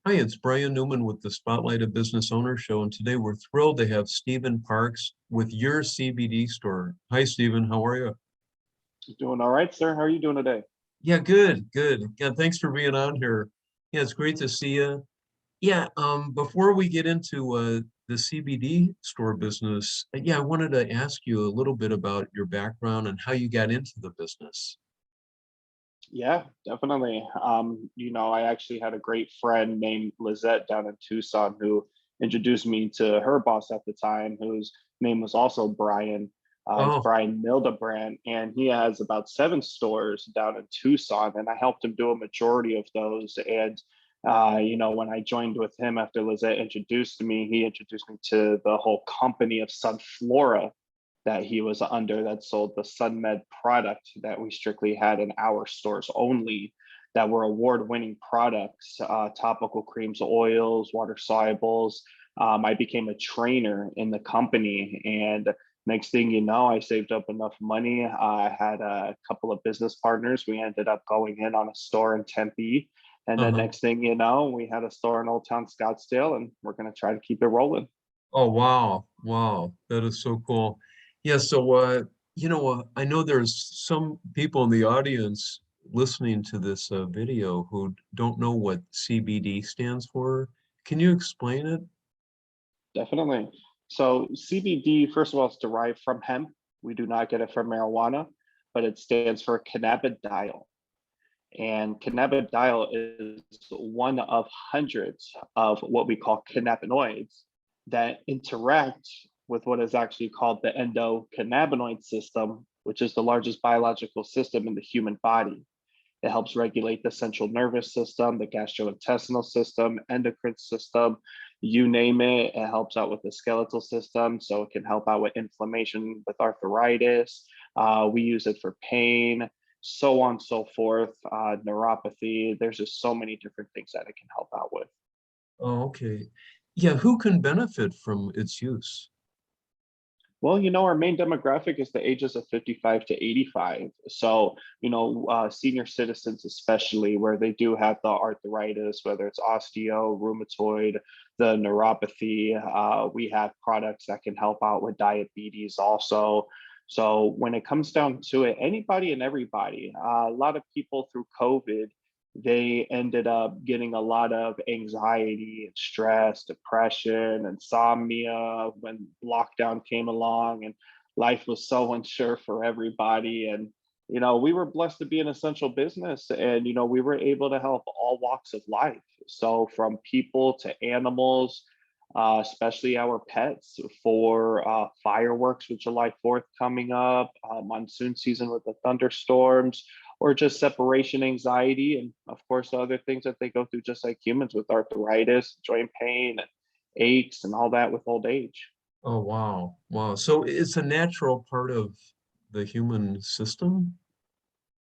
Hi, it's Brian Newman with the Spotlight of Business Owner Show, and today we're thrilled to have Stephen Parks with your CBD store. Hi, Stephen. How are you? Doing all right, sir. How are you doing today? Yeah, good, good. Yeah, thanks for being on here. Yeah, it's great to see you. Yeah, before we get into the CBD store business, yeah, I wanted to ask you a little bit about your background and how you got into the business. Yeah, definitely. I actually had a great friend named Lizette down in Tucson who introduced me to her boss at the time, whose name was also Brian. It's Oh, Brian Mildebrand, and he has about 7 stores down in Tucson, and I helped him do a majority of those. And when I joined with him after Lizette introduced me, he introduced me to the whole company of Sunflora that he was under that sold the SunMed product that we strictly had in our stores only, that were award-winning products, topical creams, oils, water solubles. I became a trainer in the company, and next thing you know, I saved up enough money. I had a couple of business partners. We ended up going in on a store in Tempe. And then uh-huh. next thing you know, we had a store in Old Town Scottsdale, and we're going to try to keep it rolling. Oh, wow. Wow. That is so cool. Yeah, so I know there's some people in the audience listening to this video who don't know what CBD stands for. Can you explain it? Definitely. So CBD, first of all, is derived from hemp. We do not get it from marijuana, but it stands for cannabidiol. And cannabidiol is one of hundreds of what we call cannabinoids that interact with what is actually called the endocannabinoid system, which is the largest biological system in the human body. It helps regulate the central nervous system, the gastrointestinal system, endocrine system, you name it. It helps out with the skeletal system. So it can help out with inflammation, with arthritis. We use it for pain, so on and so forth, neuropathy. There's just so many different things that it can help out with. Oh, okay. Yeah, who can benefit from its use? Well, our main demographic is the ages of 55 to 85. So, senior citizens, especially where they do have the arthritis, whether it's osteo, rheumatoid, the neuropathy, we have products that can help out with diabetes also. So, when it comes down to it, anybody and everybody, a lot of people through COVID, they ended up getting a lot of anxiety and stress, depression, insomnia when lockdown came along and life was so unsure for everybody. And, we were blessed to be an essential business, and, we were able to help all walks of life. So from people to animals, especially our pets for fireworks with July 4th coming up, monsoon season with the thunderstorms, or just separation anxiety, and of course, other things that they go through, just like humans with arthritis, joint pain, and aches, and all that with old age. Oh, wow. Wow. So it's a natural part of the human system?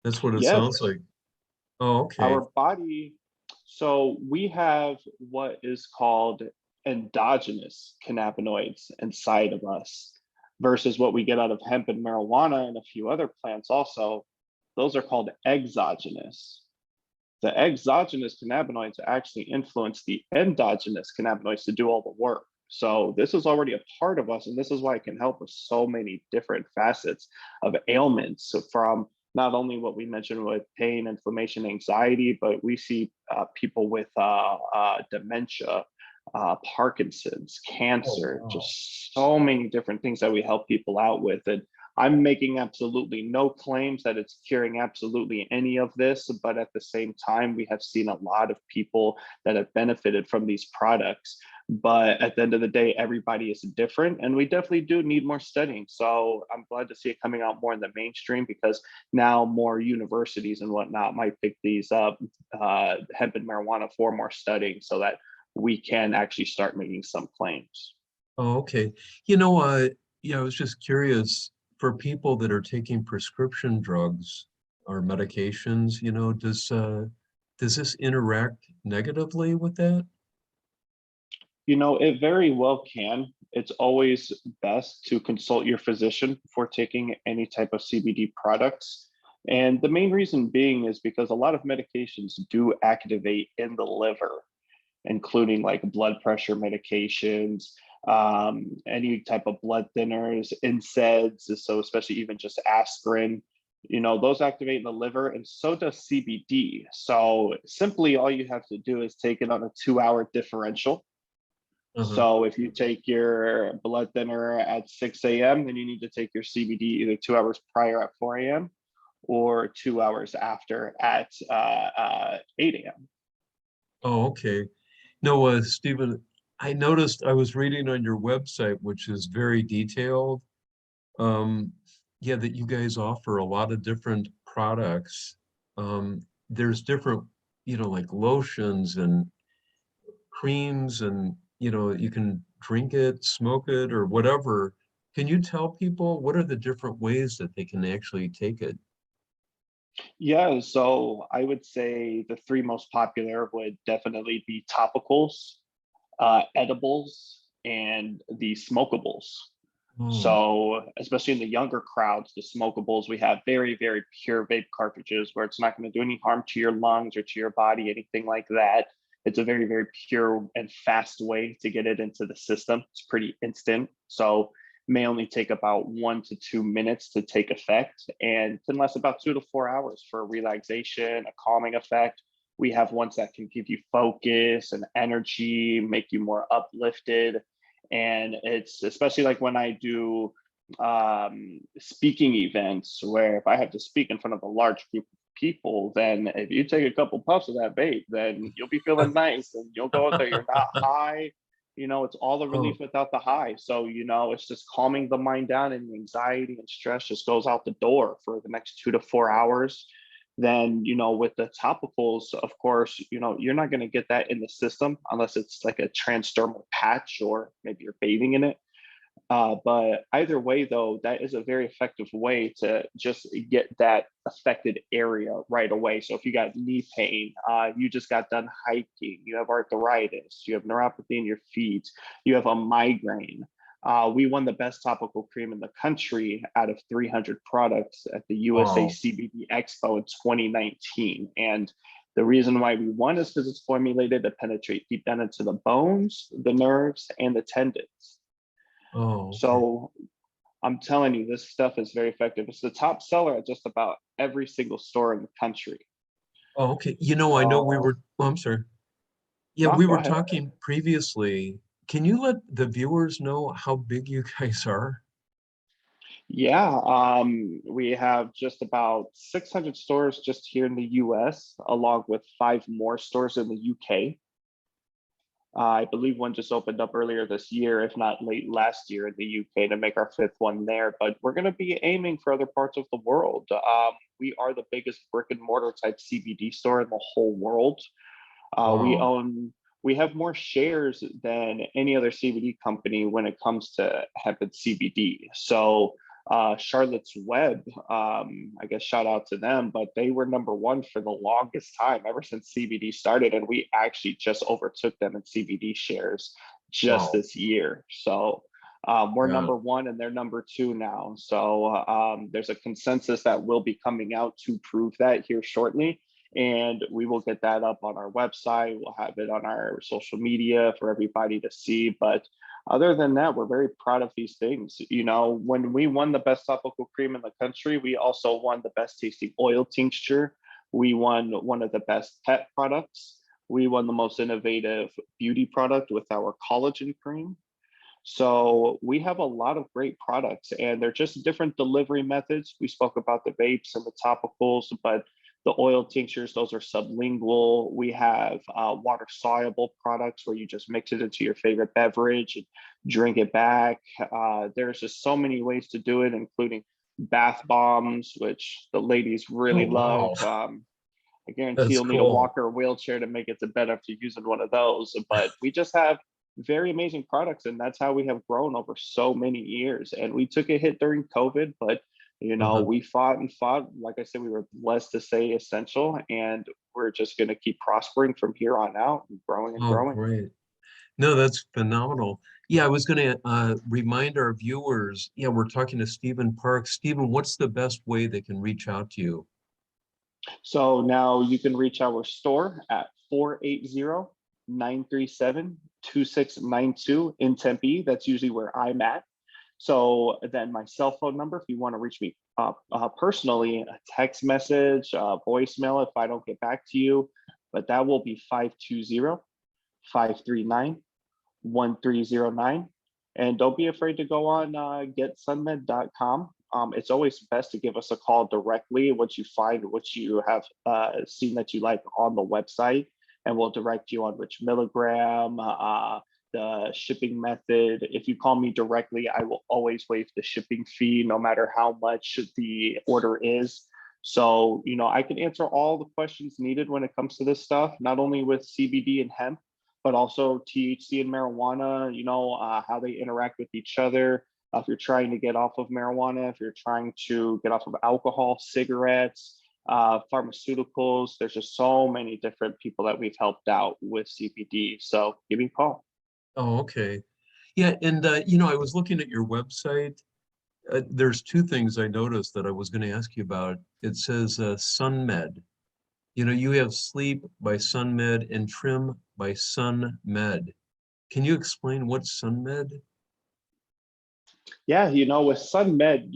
That's what it Yes, sounds like. Oh, okay. our body. So we have what is called endogenous cannabinoids inside of us versus what we get out of hemp and marijuana and a few other plants also. Those are called exogenous. The exogenous cannabinoids actually influence the endogenous cannabinoids to do all the work. So this is already a part of us, and this is why it can help with so many different facets of ailments. So from not only what we mentioned with pain, inflammation, anxiety, but we see people with dementia, Parkinson's, Oh, cancer, wow. just so many different things that we help people out with. And I'm making absolutely no claims that it's curing absolutely any of this, but at the same time, we have seen a lot of people that have benefited from these products. But at the end of the day, everybody is different, and we definitely do need more studying. So I'm glad to see it coming out more in the mainstream, because now more universities and whatnot might pick these up, hemp and marijuana, for more studying so that we can actually start making some claims. Oh, okay. Yeah, I was just curious for people that are taking prescription drugs or medications, does this interact negatively with that? It very well can. It's always best to consult your physician before taking any type of CBD products. And the main reason being is because a lot of medications do activate in the liver. including like blood pressure medications, any type of blood thinners, NSAIDs, so especially even just aspirin. Those activate the liver, and so does CBD. So simply all you have to do is take it on a 2-hour differential. Uh-huh. So if you take your blood thinner at 6 a.m., then you need to take your CBD either 2 hours prior at 4 a.m. or 2 hours after at 8 a.m. Oh, okay. No, Stephen, I noticed I was reading on your website, which is very detailed. Um, yeah, that you guys offer a lot of different products. There's different, like lotions and creams, and you can drink it, smoke it, or whatever. Can you tell people what are the different ways that they can actually take it? Yeah, so I would say the three most popular would definitely be topicals, edibles, and the smokables. Oh, So, especially in the younger crowds, the smokables, we have very, very pure vape cartridges where it's not going to do any harm to your lungs or to your body, anything like that. It's a very, very pure and fast way to get it into the system. It's pretty instant. So, may only take about 1 to 2 minutes to take effect and can last about 2 to 4 hours for relaxation, a calming effect. We have ones that can give you focus and energy, make you more uplifted. And it's especially like when I do speaking events where if I have to speak in front of a large group of people, then if you take a couple puffs of that vape, then you'll be feeling nice and you'll go out there. You're not high. It's all the relief oh, without the high. So, it's just calming the mind down, and anxiety and stress just goes out the door for the next 2 to 4 hours. Then, with the topicals, of course, you're not going to get that in the system unless it's like a transdermal patch or maybe you're bathing in it. But either way, though, that is a very effective way to just get that affected area right away. So if you got knee pain, you just got done hiking, you have arthritis, you have neuropathy in your feet, you have a migraine. We won the best topical cream in the country out of 300 products at the USA wow. CBD Expo in 2019. And the reason why we won is because it's formulated to penetrate deep down into the bones, the nerves, and the tendons. Oh, okay. So I'm telling you, this stuff is very effective. It's the top seller at just about every single store in the country. Oh, okay. I know we So, were, oh, I'm sorry. Yeah, no, we go were ahead. talking previously. Can you let the viewers know how big you guys are? Yeah, we have just about 600 stores just here in the US, along with 5 more stores in the UK. I believe one just opened up earlier this year, if not late last year in the UK, to make our 5th one there. But we're going to be aiming for other parts of the world. We are the biggest brick and mortar type CBD store in the whole world. We Wow. own, we have more shares than any other CBD company when it comes to hemp and CBD. So Charlotte's Web, I guess shout out to them, but they were #1 for the longest time, ever since CBD started, and we actually just overtook them in CBD shares just Wow. this year. So we're Yeah. #1 and they're #2 now. So there's a consensus that will be coming out to prove that here shortly. And we will get that up on our website. We'll have it on our social media for everybody to see. But other than that, we're very proud of these things. When we won the best topical cream in the country, we also won the best tasting oil tincture. We won one of the best pet products. We won the most innovative beauty product with our collagen cream. So we have a lot of great products, and they're just different delivery methods. We spoke about the vapes and the topicals, but the oil tinctures, those are sublingual. We have water soluble products where you just mix it into your favorite beverage and drink it back. There's just so many ways to do it, including bath bombs, which the ladies Oh, really wow. love. I guarantee That's you'll need a cool. walker or wheelchair to make it to bed after using one of those. But we just have very amazing products, and that's how we have grown over so many years. And we took a hit during COVID, but Uh-huh. we fought and fought. Like I said, we were blessed to say essential, and we're just going to keep prospering from here on out and growing and Oh, growing. great. No, that's phenomenal. Yeah, I was going to remind our viewers, yeah, we're talking to Stephen Parks. Stephen, what's the best way they can reach out to you? So now you can reach our store at 480 937-2692 in Tempe. That's usually where I'm at. So then my cell phone number, if you want to reach me personally, a text message, voicemail if I don't get back to you, but that will be 520-539-1309. And don't be afraid to go on getsunmed.com. It's always best to give us a call directly once you find what you have seen that you like on the website, and we'll direct you on which milligram, the shipping method. If you call me directly, I will always waive the shipping fee, no matter how much the order is. So, I can answer all the questions needed when it comes to this stuff, not only with CBD and hemp, but also THC and marijuana, how they interact with each other. If you're trying to get off of marijuana, if you're trying to get off of alcohol, cigarettes, pharmaceuticals, there's just so many different people that we've helped out with CBD. So give me a call. Oh, okay. Yeah, and I was looking at your website. There's two things I noticed that I was going to ask you about. It says SunMed. You have sleep by SunMed and trim by SunMed. Can you explain what's SunMed? Yeah, with SunMed,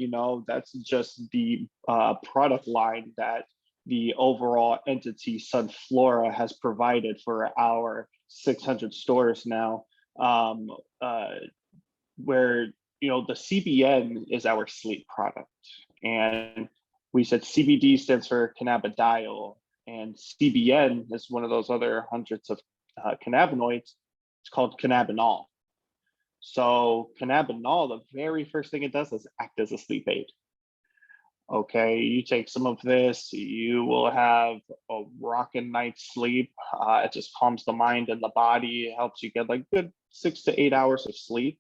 that's just the product line that the overall entity Sunflora has provided for our 600 stores now, where, the CBN is our sleep product. And we said CBD stands for cannabidiol, and CBN is one of those other hundreds of cannabinoids. It's called cannabinol. So cannabinol, the very first thing it does is act as a sleep aid. Okay, you take some of this, you will have a rockin' night's sleep. It just calms the mind and the body. It helps you get like good 6 to 8 hours of sleep.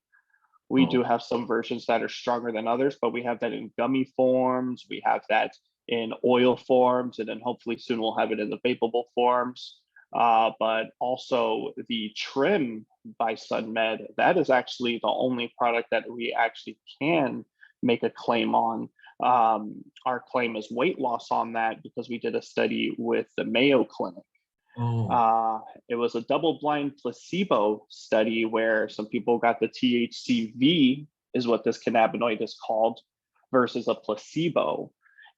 We do have some versions that are stronger than others, but we have that in gummy forms. We have that in oil forms, and then hopefully soon we'll have it in the vapable forms. But also the trim by SunMed, that is actually the only product that we actually can make a claim on. Our claim is weight loss on that because we did a study with the Mayo Clinic. It was a double-blind placebo study where some people got the THCV, is what this cannabinoid is called, versus a placebo.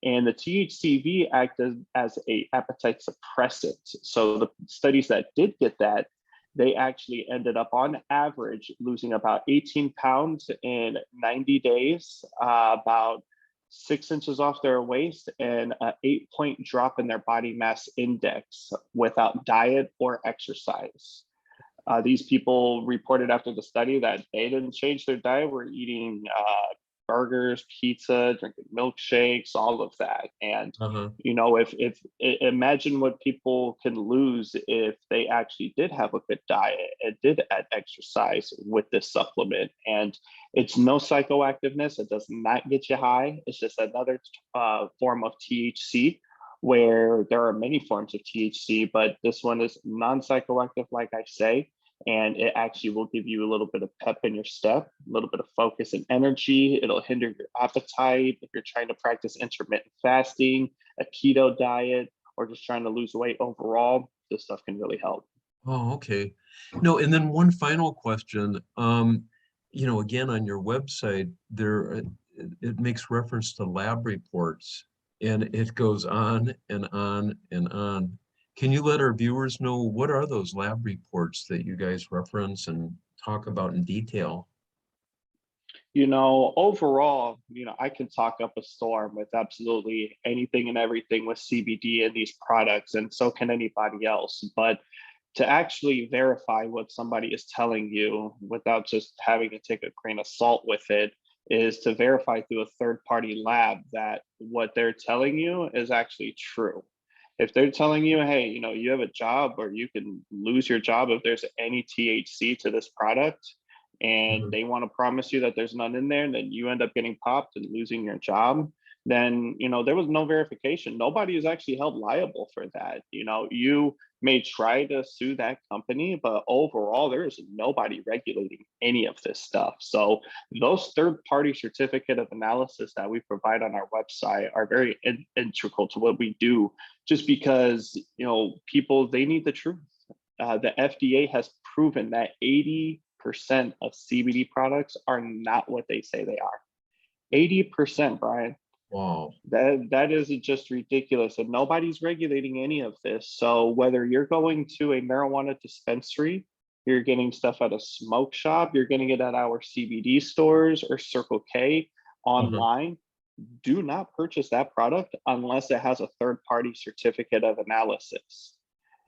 And the THCV acted as a appetite suppressant. So the studies that did get that, they actually ended up on average losing about 18 pounds in 90 days, about 6 inches off their waist, and an 8-point drop in their body mass index without diet or exercise. These people reported after the study that they didn't change their diet, were eating burgers, pizza, drinking milkshakes, all of that. And if imagine what people can lose if they actually did have a good diet and did add exercise with this supplement. And it's no psychoactiveness. It does not get you high. It's just another form of THC, where there are many forms of THC, but this one is non-psychoactive, like I say. And it actually will give you a little bit of pep in your step, a little bit of focus and energy. It'll hinder your appetite if you're trying to practice intermittent fasting, a keto diet, or just trying to lose weight overall. This stuff can really help. Oh, okay. No, and then one final question. Again, on your website, it makes reference to lab reports, and it goes on and on and on. Can you let our viewers know what are those lab reports that you guys reference and talk about in detail? Overall, I can talk up a storm with absolutely anything and everything with CBD and these products, and so can anybody else. But to actually verify what somebody is telling you without just having to take a grain of salt with it is to verify through a third-party lab that what they're telling you is actually true. If they're telling you, hey, you have a job or you can lose your job if there's any THC to this product, and they want to promise you that there's none in there, and then you end up getting popped and losing your job, then, there was no verification. Nobody is actually held liable for that. You may try to sue that company, but overall, there is nobody regulating any of this stuff. So those third-party certificate of analysis that we provide on our website are very integral to what we do, just because, people, they need the truth. the FDA has proven that 80% of CBD products are not what they say they are. 80%, Brian. Wow. That is just ridiculous, and nobody's regulating any of this. So whether you're going to a marijuana dispensary, you're getting stuff at a smoke shop, you're getting it at our CBD stores or Circle K Uh-huh. online, do not purchase that product unless it has a third party certificate of analysis.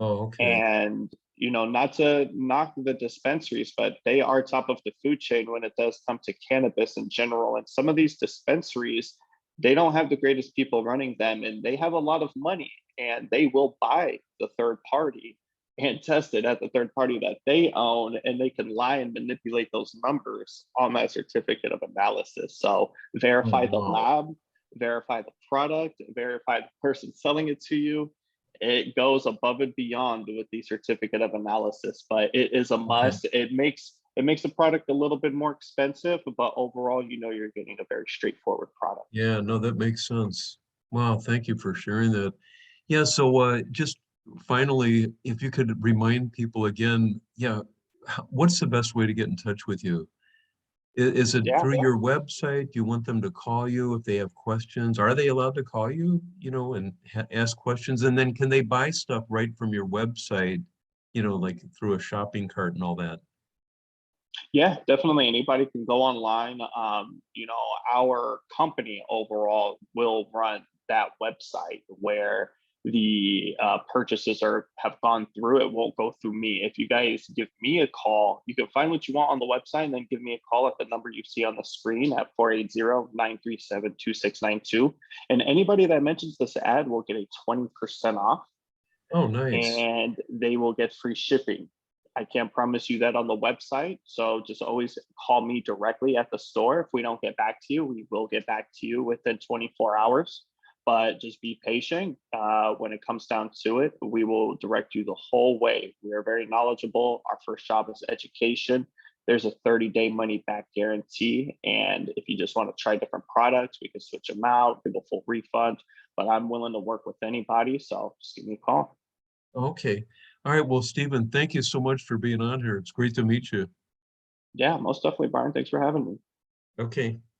Oh, okay. And not to knock the dispensaries, but they are top of the food chain when it does come to cannabis in general. And some of these dispensaries, they don't have the greatest people running them, and they have a lot of money, and they will buy the third party and test it at the third party that they own, and they can lie and manipulate those numbers on that certificate of analysis. So Oh, verify the wow. lab, verify the product, verify the person selling it to you. It goes above and beyond with the certificate of analysis, but it is a Okay. must. It makes the product a little bit more expensive, but overall, you're getting a very straightforward product. Yeah, no, that makes sense. Wow, thank you for sharing that. Yeah, so just finally, if you could remind people again, yeah, what's the best way to get in touch with you? Is it Yeah. through your website? Do you want them to call you if they have questions? Are they allowed to call you, and ask questions? And then can they buy stuff right from your website, like through a shopping cart and all that? Yeah, definitely. Anybody can go online. Our company overall will run that website where the purchases have gone through. It won't go through me. If you guys give me a call, you can find what you want on the website and then give me a call at the number you see on the screen at 480-937-2692. And anybody that mentions this ad will get a 20% off, Oh, nice. and they will get free shipping. I can't promise you that on the website. So just always call me directly at the store. If we don't get back to you, we will get back to you within 24 hours. But just be patient. When it comes down to it, we will direct you the whole way. We are very knowledgeable. Our first job is education. There's a 30-day money back guarantee. And if you just want to try different products, we can switch them out, give a full refund. But I'm willing to work with anybody. So just give me a call. Okay. All right. Well, Stephen, thank you so much for being on here. It's great to meet you. Yeah, most definitely, Brian. Thanks for having me. Okay.